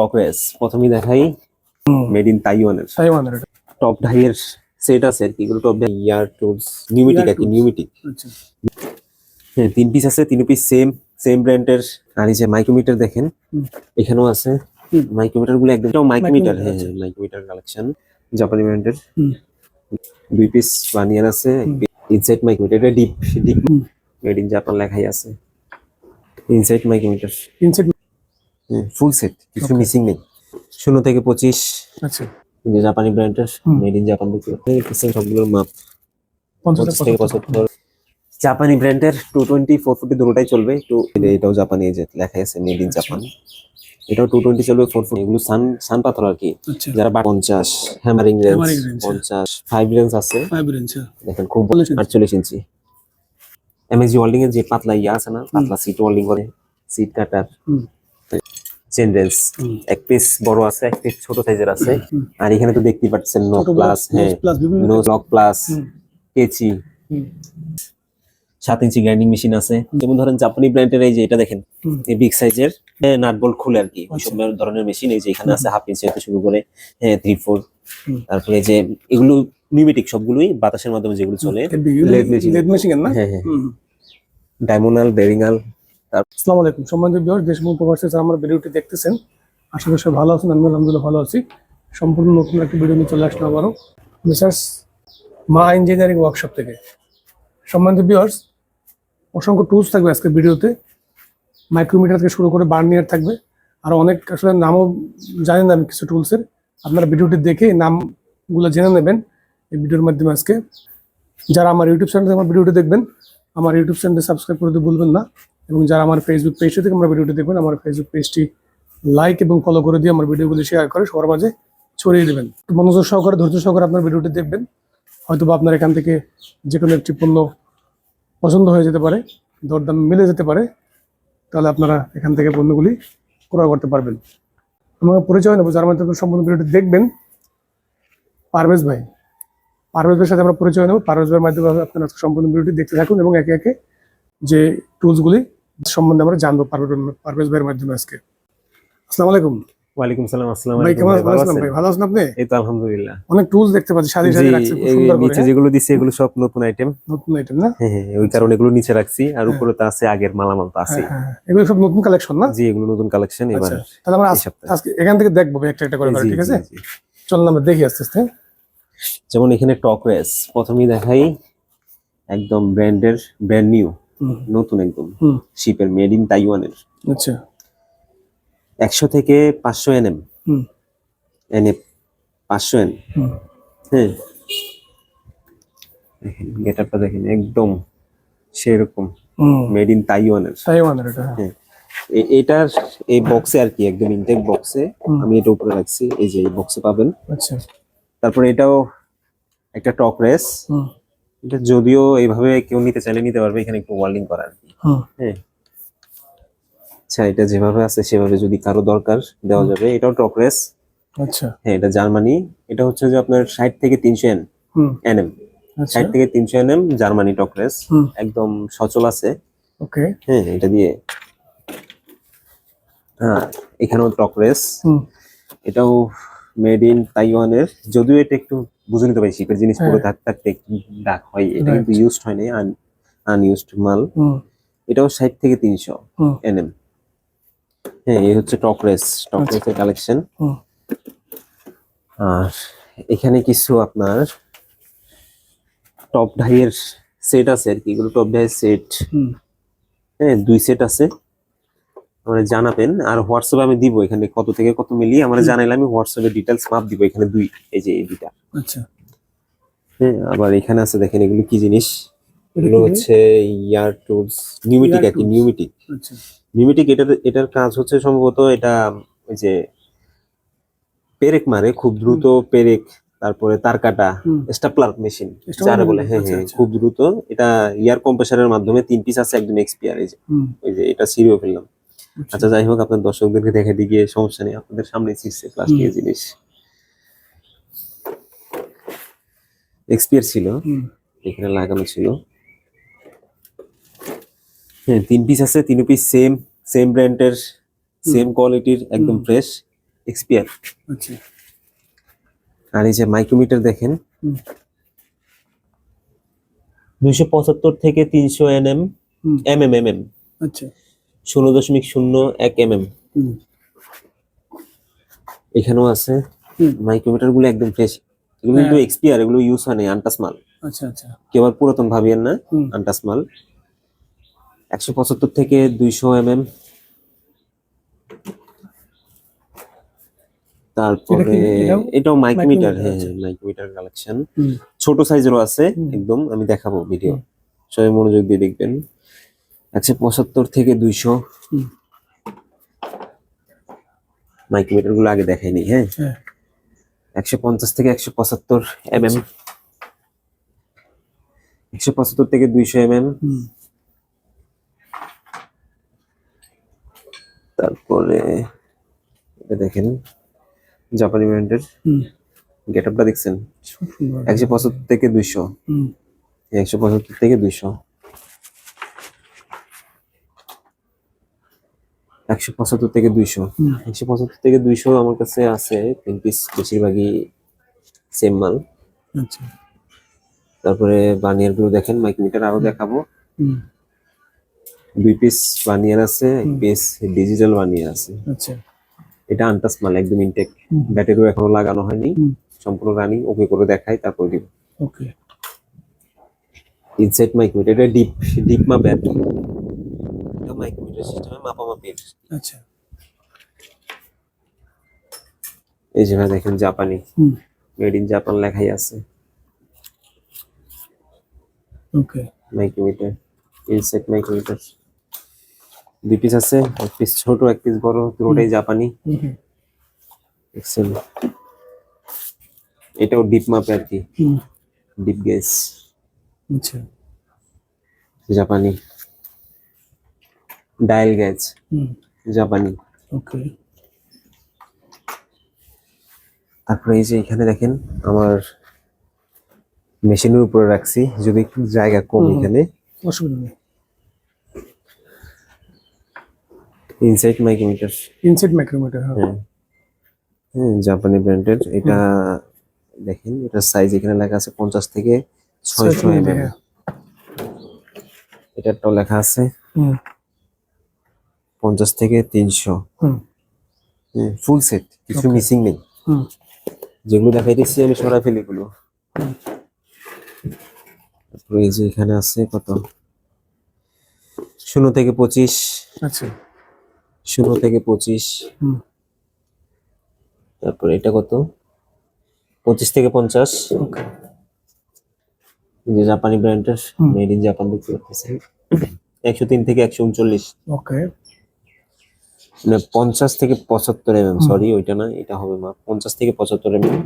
টকরেস প্রথমেই দেখাই made in তাইওয়ানের টপ ডাইয়ের সেট আছে আর কি, এগুলো টপ ডাই ইয়ার টুলস নিউমেটিক আর কি, নিউমেটিক। হ্যাঁ, 3 পিস আছে, 3 পিস সেম ব্র্যান্ডের। আর এই যে মাইক্রোমিটার দেখেন, এখানেও আছে মাইক্রোমিটার গুলো একদম মাইক্রোমিটার। হ্যাঁ, মাইক্রোমিটার কালেকশন জাপানি ব্র্যান্ডের। 2 পিস বানিয়ার আছে, ইনসাইড মাইক্রোমিটার, এটা ডিপ মেড ইন জাপান লেখাই আছে। Inside micrometer, inside full set, কিছু মিসিং নেই। 0 থেকে 25। আচ্ছা, জাপানি ব্র্যান্ডের মেড ইন জাপান সবগুলোর মাপ 50 থেকে 75। জাপানি ব্র্যান্ডের 220 440 দুটোটাই চলবে। এটাও জাপানি, যে লেখা আছে মেড ইন জাপান, এটাও 220 চলবে, 440। এগুলো সান পাথর আর কি, যারা 50 হ্যামারিং রেঞ্জ 50 5 রেঞ্জ আছে। দেখেন খুব 48 ইঞ্চি এমএসজি ওয়েল্ডিং এর যে পাতলা ইয়া আছে না, পাতলা সিট ওয়েল্ডিং করে, সিট কাটার চেন রেঞ্জ। এক পিস বড় আছে, এক পিস ছোট সাইজের আছে। আর এখানে তো দেখতেই পাচ্ছেন নো প্লাস, হ্যাঁ নো লক প্লাস, কেচি, 7 ইঞ্চি গ্রাইন্ডিং মেশিন আছে। যেমন ধরেন জাপানি ব্র্যান্ডের এই যে এটা দেখেন, এই বিগ সাইজের নাট বোল্ট খুলে আর কি, ওইসব ধরনের মেশিন। এই যে এখানে আছে হাফ ইঞ্চি থেকে শুরু করে 3-4। তারপরে যে এগুলো নিউমেটিক, সবগুলোই বাতাসের মাধ্যমে যেগুলো চলে, লেদ মেশিন না। হ্যাঁ হ্যাঁ, ডায়মোনাল, বেরিঙ্গাল। আসসালামু আলাইকুম সম্মানিত ভিউয়ার, দেশ এবং প্রবাসী যারা আমার ভিডিওটি দেখতেছেন, আশা করি সবাই ভালো আছেন। আমি আলহামদুলিল্লাহ ভালো আছি। সম্পূর্ণ নতুন একটি ভিডিও নিয়ে চলে আসলাম আবারও মিসার্স মা ইঞ্জিনিয়ারিং ওয়ার্কশপ থেকে। সম্মানিত ভিউয়ার্স, অসংখ্য টুলস থাকবে আজকের ভিডিওতে। মাইক্রোমিটার থেকে শুরু করে বার্নিয়ার থাকবে, আর অনেক আসলে নামও জানেন না আমি কিছু টুলসের। আপনারা ভিডিওটি দেখে নামগুলো জেনে নেবেন এই ভিডিওর মাধ্যমে। আজকে যারা আমার ইউটিউব চ্যানেলে আমার ভিডিওটি দেখবেন, আমার ইউটিউব চ্যানেলটি সাবস্ক্রাইব করতে ভুলবেন না। এবং যারা আমার ফেসবুক পেজ থেকে আমার ভিডিওটি দেখবেন, আমার ফেসবুক পেজটি লাইক এবং ফলো করে দিয়ে আমার ভিডিওগুলি শেয়ার করে সবার মাঝে ছড়িয়ে দেবেন। মনোযোগ সহকারে, ধৈর্য সহকারে আপনার ভিডিওটি দেখবেন। হয়তো বা আপনার এখান থেকে যে কোনো একটি পণ্য পছন্দ হয়ে যেতে পারে, দরদাম মিলে যেতে পারে, তাহলে আপনারা এখান থেকে পণ্যগুলি ক্রয় করতে পারবেন। আমার পরিচয় নেব, যার মাধ্যমে সম্পূর্ণ ভিডিওটি দেখবেন, পারভেজ ভাই। পারভেজ ভাইয়ের সাথে আমরা পরিচয় নেব। পারভেজ ভাইয়ের মাধ্যমে আপনারা সম্পূর্ণ ভিডিওটি দেখতে থাকুন এবং একে একে যে টুলসগুলি সম্বন্ধে আমরা জানবো পারভেজ ভাইয়ের মাধ্যমে আজকে। আসসালামু আলাইকুম। ওয়ালাইকুম সালাম। আসসালামু ভাই, আলাইকুম। কেমন আছেন ভাই? ভালো আছেন আপনি? এই তো আলহামদুলিল্লাহ। অনেক টুলস দেখতে পাচ্ছি, সারি সারি রাখছেন খুব সুন্দর করে। নিচে যেগুলো দিছি এগুলো সব নতুন আইটেম। নতুন আইটেম না? হ্যাঁ হ্যাঁ, ওই কারণে এগুলো নিচে রাখছি। আর উপরে তো আছে আগের মালামাল তো আছে। এগুলো সব নতুন কালেকশন না? জি, এগুলো নতুন কালেকশন। এবার তাহলে আমরা আজকে এখান থেকে দেখবো একটা একটা করে, ঠিক আছে? চলুন আমরা দেখি আস্তে আস্তে। যেমন এখানে টকরেস প্রথমেই দেখাই, একদম ব্র্যান্ড নিউ, নতুন একদম শিপের, মেড ইন তাইওয়ানের। আচ্ছা, 100 থেকে 500 এনএম, 500 এন। হ্যাঁ, গেটআপটা দেখেন একদম সেরকম, মেড ইন তাইওয়ানের। এটা হ্যাঁ, এটার এই বক্সে আর কি, একদম ইনটেক বক্সে আমি এটা উপরে রাখছি। এই যে এই বক্সে পাবেন। আচ্ছা, তারপরে এটাও একটা টকরেস। এটা যদিও এইভাবে কেউ নিতে চাইলে নিতে পারবে, এখানে একটু ওয়েল্ডিং করা আর কি। হ্যাঁ, আচ্ছা, এটা যেভাবে আছে সেভাবে যদি কারো দরকার দেওয়া যাবে। এটাও টকরেস। আচ্ছা, হ্যাঁ, এটা জার্মানি। এটা হচ্ছে যে আপনার 60 থেকে 300 এনএম, 60 থেকে 300 এনএম জার্মানি টকরেস, একদম সচল আছে। ওকে, হ্যাঁ, এটা দিয়ে। হ্যাঁ, এখানেও টকরেস, এটাও মেড ইন তাইওয়ানের। যদিও এটা একটু বুঝে নিতে পারি, শিপের জিনিস পুরো থাকতে দাগ হয়, এটা কিন্তু ইউজড হয় না, আনইউজড মাল। এটাও 60 থেকে 300 এনএম। হ্যাঁ, এই হচ্ছে টকরেসের কালেকশন। আর এখানে কিছু আপনার টপ ডাইয়ের সেট আছে আর কি, এগুলো টপ ডাইয়ের সেট। হ্যাঁ, 2 সেট আছে, আমরা জানাবেন। আর হোয়াটসঅ্যাপে আমি দিব, এখানে কত থেকে কত মিলিয়ে আমরা জানাইলে আমি হোয়াটসঅ্যাপে ডিটেলস মাপ দিব। এখানে 2, এই যে এই 2টা। আচ্ছা, হ্যাঁ, আবার এখানে আছে দেখেন, এগুলো কি জিনিস? এগুলো হচ্ছে ইয়ার টুলস, নিউমেটিক আর কি, নিউমেটিক। আচ্ছা, নিউমেটিক। এটার কাজ হচ্ছে সম্ভবত এটা ওই যে পেরেক মারে খুব দ্রুত, পেরেক, তারপরে তার কাটা, স্টাপলার মেশিন যারা বলে। হ্যাঁ হ্যাঁ, খুব দ্রুত। এটা ইয়ার কম্প্রেসারের মাধ্যমে 3 পিস আছে, একদম এক্সপিআর। এই যে ওই যে এটা সিরিও ফেললাম। আচ্ছা, যাই হোক, আপনার দর্শকদেরকে দেখে দিয়ে সমস্যা নেই, আপনাদের সামনে শিখছে প্লাস্টিকের জিনিস। এক্সপিআর ছিল, এখানে লাগানো ছিল। হ্যাঁ, 3 পিস আছে, 3 পিস সেম ব্র্যান্ডের, সেম কোয়ালিটির, একদম ফ্রেশ। এক্সপিয়ার। আচ্ছা। আর এই যে মাইক্রোমিটার দেখেন, হুম 275 থেকে 300 এনএম হুম এমএম আচ্ছা। 0.01 এমএম। হুম এখানেও আছে। হুম মাইক্রোমিটার গুলো একদম ফ্রেশ, এগুলো কিন্তু হ্যাঁ। এক্সপিয়ার, এগুলো ইউজ হয় নাই, আনটাস মাল। আচ্ছা আচ্ছা। কেউ আবার পুরাতন ভাবিয়েন না, হুম আনটাস মাল। 175 থেকে 200 এমএম। এটা তারপরে কি এটাও এটাও মাইক্রোমিটার, মাইক্রোমিটার? হ্যাঁ আচ্ছা। হ্যাঁ মাইক্রোমিটার কালেকশন। হুম ছোট সাইজেরও আছে হুম একদম, আমি দেখাবো ভিডিও, হুম সবাই মনোযোগ দিয়ে দেখবেন। 175 থেকে 200 হুম মাইক্রোমিটার গুলো আগে দেখাইনি, হ্যাঁ। হ্যাঁ 150 থেকে 175 এমএম, 175 থেকে 200 এমএম। হুম তারপরে এটা দেখেন, জাপানি ব্র্যান্ডের, হুম গেটআপটা দেখছেন। খুব সুন্দর। 175 থেকে 200, হুম 175 থেকে 200, 175 থেকে 200, হুম 175 থেকে 200 আমার কাছে আছে 3 পিস, বেশিরভাগই সেম মাল। আচ্ছা। তারপরে বানিয়ার গুলো দেখেন, মাইক্রোমিটার আরো দেখাবো। হুম 2 পিস বানিয়ার আছে, 1 হুম পিস ডিজিটাল বানিয়ার আছে। আচ্ছা। এটা আনটাস মাল, একদম ইনটেক, হুম ব্যাটারিও এখনো লাগানো হয়নি, হুম সম্পূর্ণ রানিং। ওকে করে দেখাই তারপর দিব। ওকে। ইনসেট মাইক্রোমিটার, এটা ডিপ ডিপ মাপে আর কি, এটা মাইক্রোমিটার সিস্টেমে মাপামাপির। আচ্ছা। এই যে দেখেন জাপানি, হুম মেড ইন জাপান লেখাই আছে। ওকে। মাইক্রোমিটার, ইনসেট মাইক্রোমিটার 2 পিস আছে, 1 পিস ছোট 1 পিস বড়, দুটোটাই জাপানি। হুম হুম এক্সেল, এটাও ডিপ মাপে আর কি, হুম ডিপ গেজ, আচ্ছা। জাপানি। ডায়াল গেজ, হুম জাপানি। ওকে। তারপরে এই যে এখানে দেখেন, আমার মেশিনের উপরে রাখছি, যদি একটু জায়গা কম হুম, হুম। এখানে। অসুবিধা নেই। Inside micrometer, inset micrometer. হ্যাঁ হ্যাঁ হ্যাঁ জাপানি ব্র্যান্ডের। এটা দেখেন, এটার সাইজ এখানে লেখা আছে 50 থেকে 600 এমএম। হ্যাঁ। এটারটাও লেখা আছে হুম 50 থেকে 300। হুম ফুল সেট, কিছু Okay. মিসিং নেই। হুম যেগুলো দেখাইতেছি আমি সরাই ফেলি এগুলো। হুম। তারপরে এই যে এখানে আছে কত, 0 থেকে 25, আচ্ছা। 0 থেকে 25। হুম তারপরে এটা কত, 25 থেকে 50। ওকে। যে জাপানি ব্র্যান্ডের, হুম। মেড ইন জাপান দেখতে পাচ্ছেন। 103 থেকে 139, ওকে। মানে 50 থেকে 75 এমএম, হুম। সরি ওইটা না, এটা হবে মাপ 50 থেকে 75 এমএম।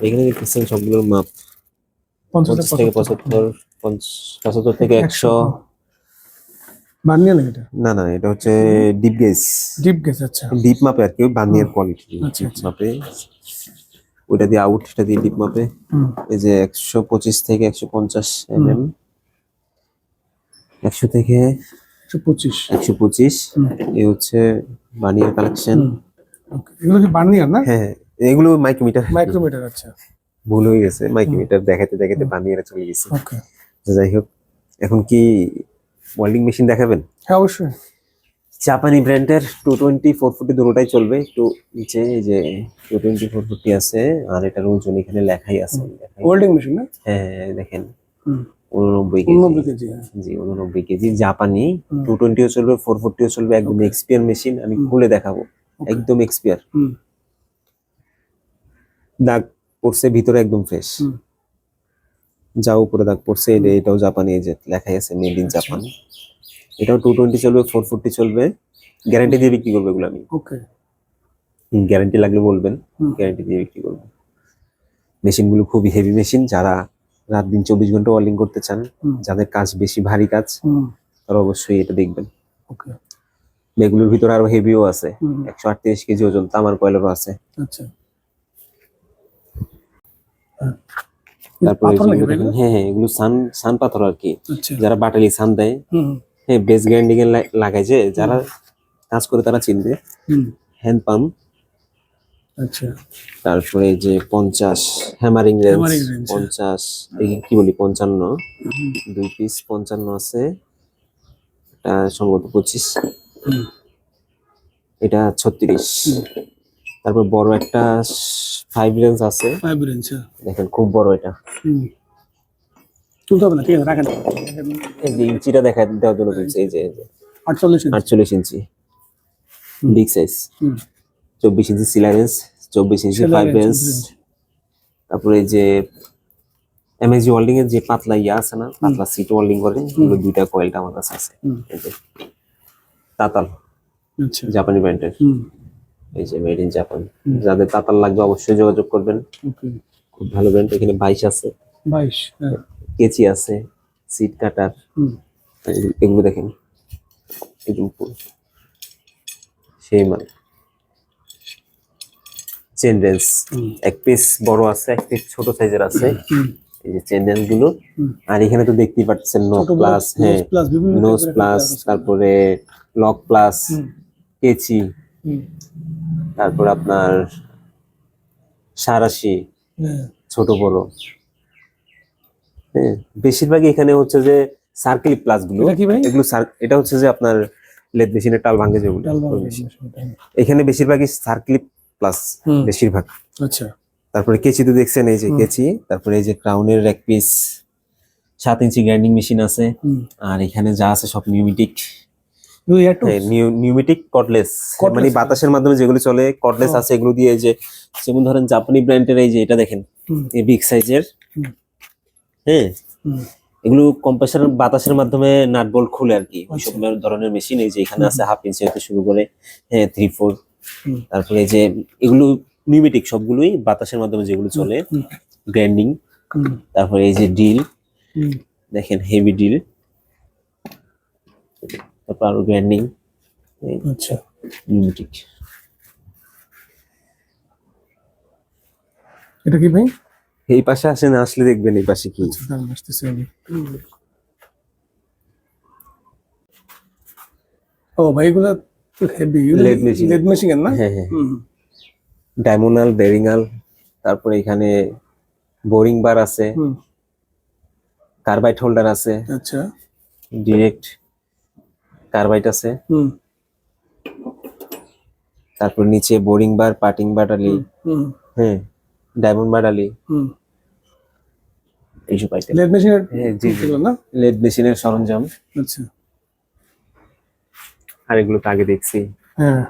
এখানে দেখতেছেন সবগুলোর মাপ 50 থেকে 75, 75 থেকে 100। বানিয়ে না এটা? না না, এটা হচ্ছে ডিপ গেজ, ডিপ গেজ। আচ্ছা। ডিপ মাপে আর কি, বানিয়ার কোয়ালিটি আচ্ছা, ডিপ আচ্ছা। মাপে। ওইটা দিয়ে আউট, এটা দিয়ে ডিপ মাপে। হুম এই যে 125 থেকে 150 এমএম, 100 থেকে 125। 125। হুম এই হচ্ছে বানিয়ার কালেকশন। হুম ওকে। এগুলো কি বার্নিয়ার না? হ্যাঁ এগুলো মাইক্রোমিটার, মাইক্রোমিটার। আচ্ছা। ভুল হয়ে গেছে, মাইক্রোমিটার দেখাতে দেখাতে বানিয়ারে চলে গেছে। ওকে। যাই হোক, এখন কি ওয়েল্ডিং মেশিন দেখাবেন? হ্যাঁ অবশ্যই। জাপানি ব্র্যান্ডের 220 440 দুটোটাই চলবে। একটু নিচে এই যে 220 440 আছে, আর এটার ওজন এখানে লেখাই আছে, দেখাই। ওয়েল্ডিং মেশিন না? হ্যাঁ দেখেন, হুম 89 89 কেজি। কেজি। হ্যাঁ। জি 89 কেজি, জাপানি। হুম। 220 ও চলবে, 440 ও চলবে, একদম Okay. এক্সপিয়ার মেশিন। আমি হুম। খুলে দেখাবো, Okay. একদম এক্সপিয়ার। হুম দাগ পড়ছে ভিতরে একদম ফ্রেশ, হুম যা উপরে দাগ পড়ছে এটাও জাপানি, এই যে লেখাই আছে মেড ইন আচ্ছা। জাপান। এটাও 220 চলবে, 440 চলবে। গ্যারান্টি দিয়ে বিক্রি করবো এগুলো আমি, ওকে। গ্যারান্টি লাগলে বলবেন, হুম গ্যারান্টি দিয়ে বিক্রি করবো। মেশিনগুলো খুবই হেভি মেশিন, যারা রাত দিন 24 ঘন্টা ওয়েল্ডিং করতে চান, হুম যাদের কাজ বেশি ভারী কাজ, হুম তারা অবশ্যই এটা দেখবেন। ওকে। এগুলোর ভিতরে আরো হেভিও আছে, হুম 138 কেজি ওজন, তামার কয়েলেরও আছে। আচ্ছা। হ্যাঁ। তারপরে পাথর নাকি যেগুলো এগুলো? দেখেন, হ্যাঁ হ্যাঁ এগুলো সান সান পাথর আর কি, আচ্ছা। যারা বাটালি সান দেয়, হুম হ্যাঁ বেস গ্রাইন্ডিং এ লাগায়, যে যারা কাজ করে তারা চিনবে। হুম হ্যান্ড পাম্প আচ্ছা তারপরে এই যে 50 হ্যামারিং রেঞ্জ, Hammering range, 50 এই কি বলি 55, 2 পিস 55 আছে, এটা সম্ভবত 25, হুম, এটা 36। তারপর বড় একটা 5 রেঞ্জ আছে, 5 রেঞ্জ। দেখেন খুব বড় এটা। তুলতে হবে না, ঠিক আছে রাখেন। এই যে ইঞ্চিটা দেখা দেওয়ার জন্য বলছি, এই যে 48 ইঞ্চ। 48 ইঞ্চি বিগ সাইজ। 24 ইঞ্চি সিলারেন্স, 24 ইঞ্চি 5 রেঞ্জ। তারপরে এই যে এমএসজি ওয়েল্ডিং এর যে পাতলা ইয়া আছে না, পাতলা সিট ওয়েল্ডিং করে, এগুলো দুইটা কয়েলটা আমার কাছে আছে। এই যে তাতাল, আচ্ছা জাপানি ব্র্যান্ডের, এই যে মেড ইন জাপান। যাদের তাতাল লাগবে অবশ্যই যোগাযোগ করবেন, ওকে। খুব ভালো ব্র্যান্ড। এখানে 22 আছে, 22, হ্যাঁ। কেচি আছে, সিট কাটার, এগুলো দেখেন এই যে উপর সেই মাল। চেন রেঞ্জ এক পিস বড় আছে, এক পিস ছোট সাইজের আছে, এই যে চেন রেঞ্জ গুলো। আর এখানে তো দেখতেই পাচ্ছেন নো প্লাস, হ্যাঁ নোজ প্লাস, তারপরে লক প্লাস, কেচি, তারপর আপনার সারাশি, ছোট বড়। হ্যাঁ বেশিরভাগই এখানে হচ্ছে যে সার্কেল প্লাস গুলো, এগুলো এটা হচ্ছে যে আপনার লেদ মেশিনের টাল ভাঙে যেগুলো, এখানে বেশিরভাগই সার্কেল প্লাস বেশিরভাগ। আচ্ছা তারপরে কেচি তো দেখছেন, এই যে কেচি। তারপরে এই যে ক্রাউনের এক পিস 7 ইঞ্চি গ্রাইন্ডিং মেশিন আছে। আর এখানে যা আছে সব নিউমেটিক, নিউমেটিক কর্ডলেস, মানে বাতাসের মাধ্যমে যেগুলো চলে, কর্ডলেস আছে এগুলো দিয়ে। এই যে যেমন ধরেন জাপানি ব্র্যান্ডের এই যে এটা দেখেন, এই বিগ সাইজের, হ্যাঁ এগুলো কম্প্রেসার বাতাসের মাধ্যমে নাট বোল্ট খুলে আর কি, ওইসব ধরনের মেশিন। এই যে এখানে আছে 1/2 ইঞ্চি হতে শুরু করে, হ্যাঁ 3-4। তারপরে এই যে এগুলো নিউমেটিক, সবগুলোই বাতাসের মাধ্যমে যেগুলো চলে, গ্রাইন্ডিং। তারপরে এই যে ড্রিল দেখেন, হেভি ড্রিল, তারপর আরো গ্রাইন্ডিং। আচ্ছা নিউমেটিক। এটা কি ভাই? এই পাশে আসেন, আসলে দেখবেন এই পাশে কি। ও ভাই এগুলা তো হেভি, লেদ মেশিন এর না? হ্যাঁ হ্যাঁ, ডায়মোনাল, বেরিঙাল। তারপরে এখানে বোরিং বার আছে, কার্বাইড হোল্ডার আছে, আচ্ছা ডিরেক্ট কার্বাইড আছে। তারপর নিচে বোরিং বার, পার্টিং বাটালি, হ্যাঁ ডায়মন্ড বাটালি, এইসব আইটেম লেদ মেশিনের। হ্যাঁ জি না, লেদ মেশিনের সরঞ্জাম। আচ্ছা আর এগুলো তো আগে দেখছি। হ্যাঁ